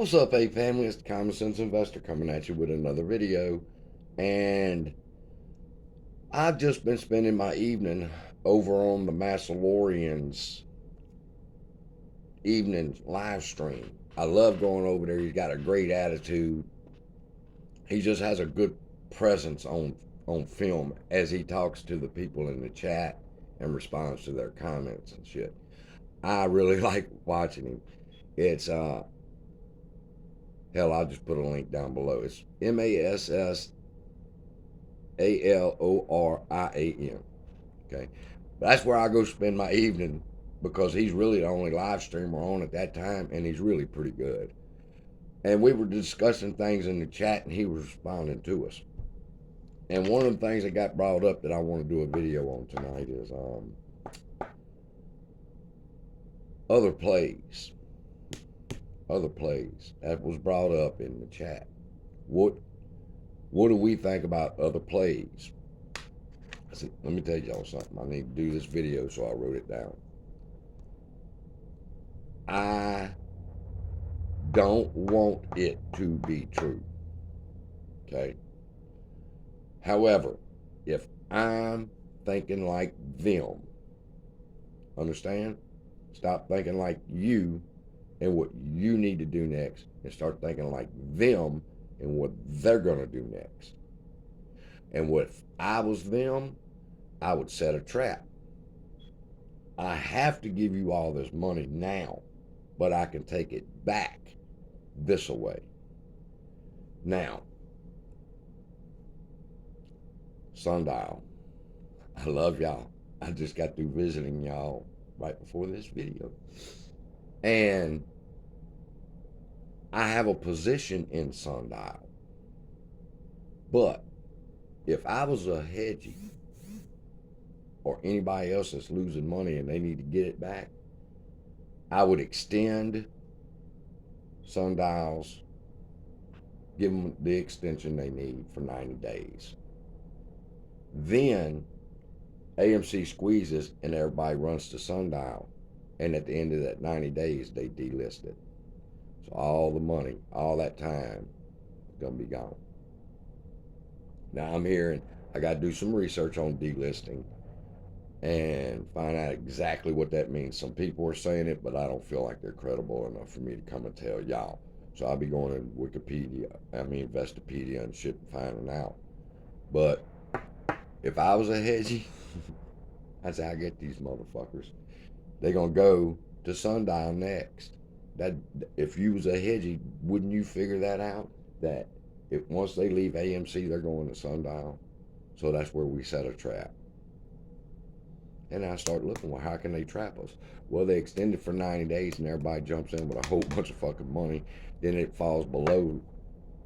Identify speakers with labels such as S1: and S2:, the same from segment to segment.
S1: What's up, A family? It's the Common Sense Investor coming at you with another video. And I've just been spending my evening over on the Massalorian's evening live stream. I love going over there. He's got a great attitude. He just has a good presence on film as he talks to the people in the chat and responds to their comments and shit. I really like watching him. It's hell, I'll just put a link down below. It's Massallorian. Okay. That's where I go spend my evening because he's really the only live streamer on at that time, and he's really pretty good. And we were discussing things in the chat, and he was responding to us. And one of the things that got brought up that I want to do a video on tonight is other plays. Other plays that was brought up in the chat. What do we think about other plays? I said, let me tell y'all something. I need to do this video, so I wrote it down. I don't want it to be true. Okay? However, if I'm thinking like them, understand? Stop thinking like you and what you need to do next and start thinking like them and what they're going to do next. And what if I was them, I would set a trap. I have to give you all this money now, but I can take it back this away. Now, Sundial, I love y'all. I just got through visiting y'all right before this video. And I have a position in Sundial. But if I was a hedgie or anybody else that's losing money and they need to get it back, I would extend Sundials, give them the extension they need for 90 days. Then AMC squeezes and everybody runs to Sundial. And at the end of that 90 days, they delist it. So all the money, all that time is going to be gone. Now I'm hearing I got to do some research on delisting and find out exactly what that means. Some people are saying it, but I don't feel like they're credible enough for me to come and tell y'all. So I'll be going to Investopedia and shit and finding out. But if I was a hedgie, that's how I get these motherfuckers. They're going to go to Sundial next. That if you was a hedgie, wouldn't you figure that out? That if once they leave AMC, they're going to Sundial. So that's where we set a trap. And I start looking, well, how can they trap us? Well, they extend it for 90 days and everybody jumps in with a whole bunch of fucking money. Then it falls below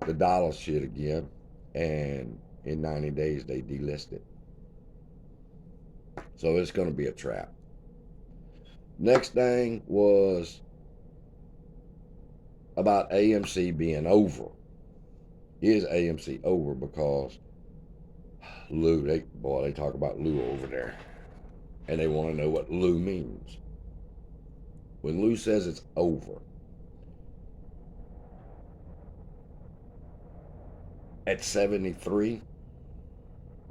S1: the dollar shit again. And in 90 days, they delist it. So it's going to be a trap. Next thing was about AMC being over. Is AMC over? Because Lou, they talk about Lou over there. And they want to know what Lou means. When Lou says it's over, at 73,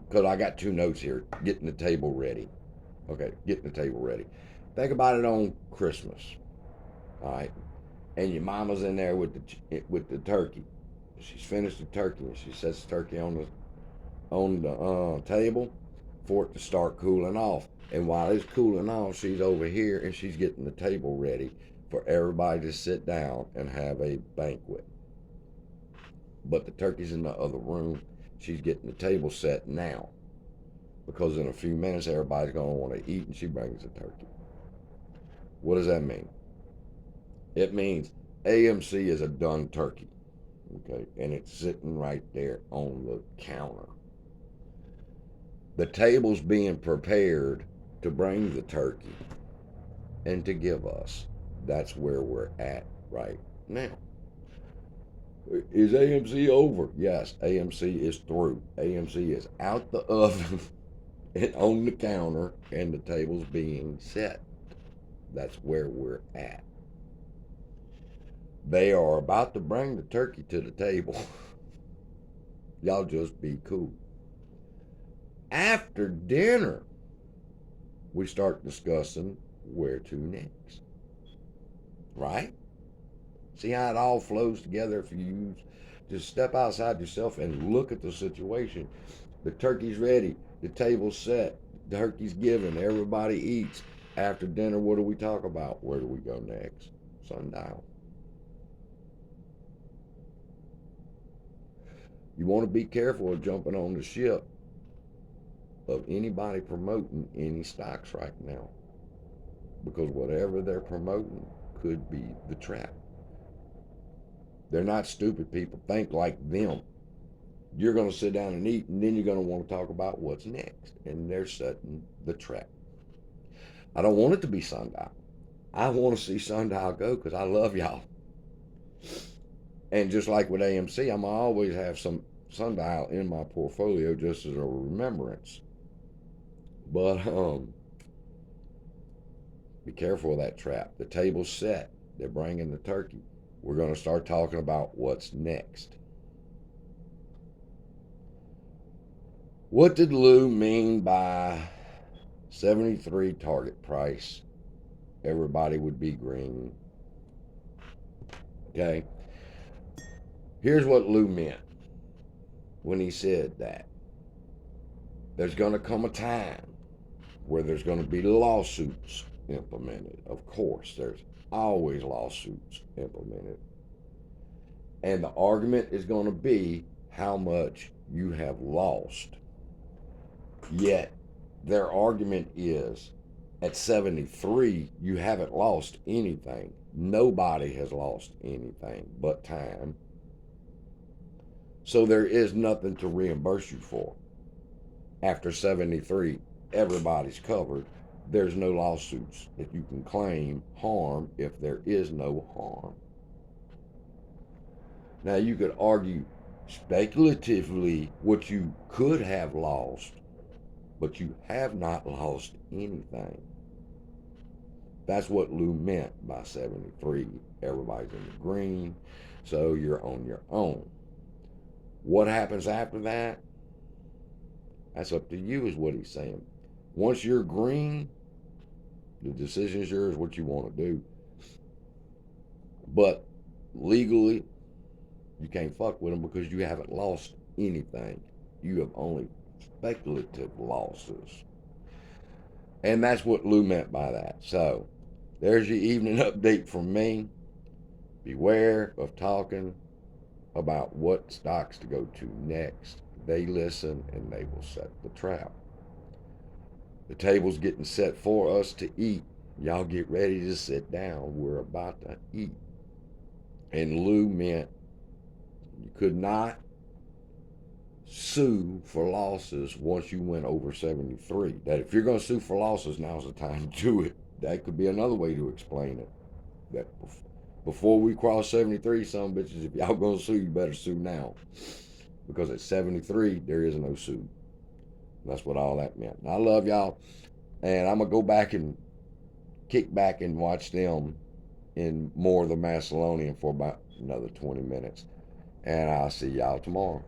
S1: because I got two notes here, getting the table ready. Okay, getting the table ready. Think about it on Christmas, all right? And your mama's in there with the turkey. She's finished the turkey and she sets the turkey on the table for it to start cooling off. And while it's cooling off, she's over here and she's getting the table ready for everybody to sit down and have a banquet. But the turkey's in the other room. She's getting the table set now. Because in a few minutes, everybody's going to want to eat and she brings the turkey. What does that mean? It means AMC is a done turkey. Okay, and it's sitting right there on the counter. The table's being prepared to bring the turkey and to give us. That's where we're at right now. Is AMC over? Yes, AMC is through. AMC is out the oven and on the counter, and the table's being set. That's where we're at. They are about to bring the turkey to the table. Y'all just be cool. After dinner, we start discussing where to next. Right? See how it all flows together if you just step outside yourself and look at the situation. The turkey's ready, the table's set, the turkey's given, everybody eats. After dinner, what do we talk about? Where do we go next? Sundial. You want to be careful of jumping on the ship of anybody promoting any stocks right now, because whatever they're promoting could be the trap. They're not stupid people. Think like them. You're going to sit down and eat, and then you're going to want to talk about what's next, and they're setting the trap. I don't want it to be sundial. I want to see sundial go because I love y'all. And just like with AMC, I'm going to always have some sundial in my portfolio just as a remembrance. But be careful of that trap. The table's set. They're bringing the turkey. We're going to start talking about what's next. What did Lou mean by 73 target price? Everybody would be green. Okay. Here's what Lou meant when he said that. There's going to come a time where there's going to be lawsuits implemented. Of course, there's always lawsuits implemented. And the argument is going to be how much you have lost. Yet, their argument is at 73, you haven't lost anything. Nobody has lost anything but time. So there is nothing to reimburse you for. After 73, everybody's covered. There's no lawsuits that you can claim harm if there is no harm. Now you could argue speculatively what you could have lost, but you have not lost anything. That's what Lou meant by 73. Everybody's in the green, so you're on your own. What happens after that? That's up to you, is what he's saying. Once you're green, the decision is yours what you want to do. But legally, you can't fuck with them because you haven't lost anything. You have only speculative losses. And that's what Lou meant by that. So, there's your evening update from me. Beware of talking about what stocks to go to next. They listen and they will set the trap. The table's getting set for us to eat. Y'all get ready to sit down. We're about to eat. And Lou meant you could not sue for losses once you went over 73. That if you're going to sue for losses, now's the time to do it. That could be another way to explain it. That before we cross 73, some bitches, if y'all going to sue, you better sue now. Because at 73, there is no sue. That's what all that meant. And I love y'all. And I'm going to go back and kick back and watch them in more of the Macedonian for about another 20 minutes. And I'll see y'all tomorrow.